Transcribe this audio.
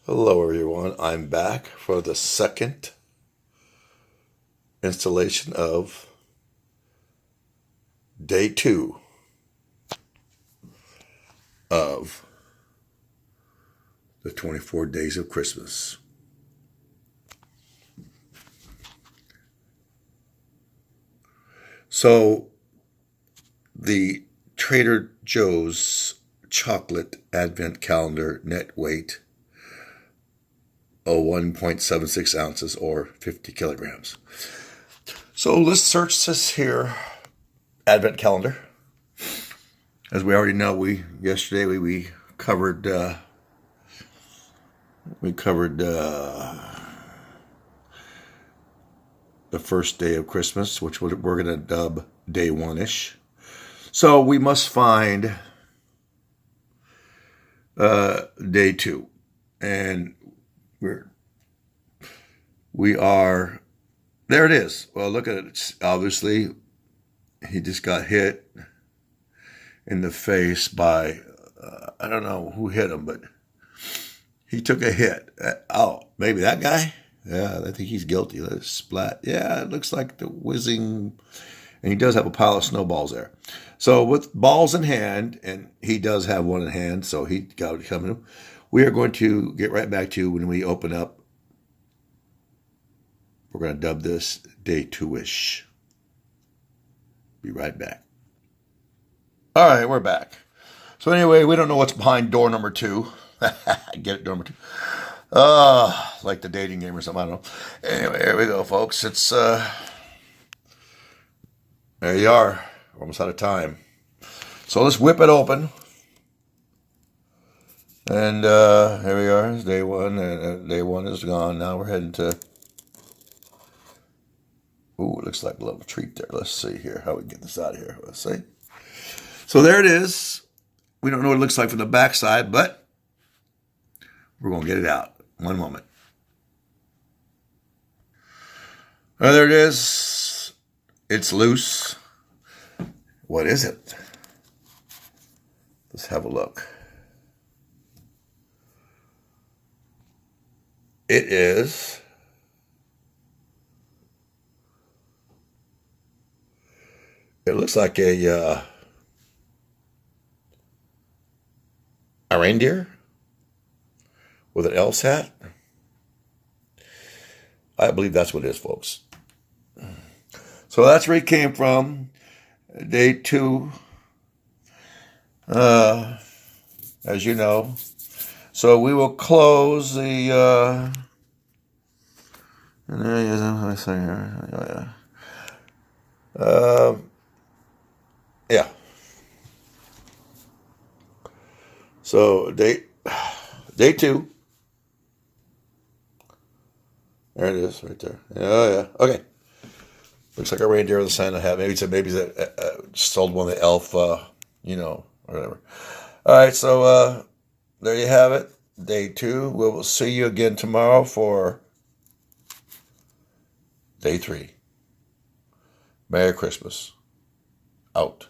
Hello everyone, I'm back for the second installation of day 2 of the 24 days of Christmas. So the Trader Joe's chocolate advent calendar net weight 1.76 ounces or 50 kilograms. So let's search this here advent calendar. As we already know, yesterday we covered the first day of Christmas, which we're going to dub day 1-ish. So we must find day 2, and we are there. It is. Well, look at it. Obviously, he just got hit in the face by I don't know who hit him, but he took a hit. Oh, maybe that guy. Yeah, I think he's guilty. Let's splat. Yeah, it looks like the whizzing, and he does have a pile of snowballs there. So with balls in hand, and he does have one in hand, so he got it coming. We are going to get right back to when we open up. We're going to dub this day 2-ish. Be right back. All right, we're back. So anyway, we don't know what's behind door number 2. Get it, door number 2. Like the dating game or something, I don't know. Anyway, here we go, folks. It's, there you are. We're almost out of time. So let's whip it open. And here we are. It's day 1. And day 1 is gone. Now we're heading to... Ooh, it looks like a little treat there. Let's see here how we get this out of here. Let's see. So there it is. We don't know what it looks like from the backside, but we're going to get it out. One moment. Oh, there it is. It's loose. What is it? Let's have a look. It is... It looks like a reindeer with an elf's hat. I believe that's what it is, folks. So that's where it came from. Day 2, as you know. So we will close the... and there he is. Let me see here. Yeah. So day 2. There it is, right there. Oh yeah. Okay. Looks like a reindeer with a Santa hat. Maybe it's sold one of the elf, or whatever. All right. So there you have it. Day 2. We will see you again tomorrow for day 3. Merry Christmas. Out.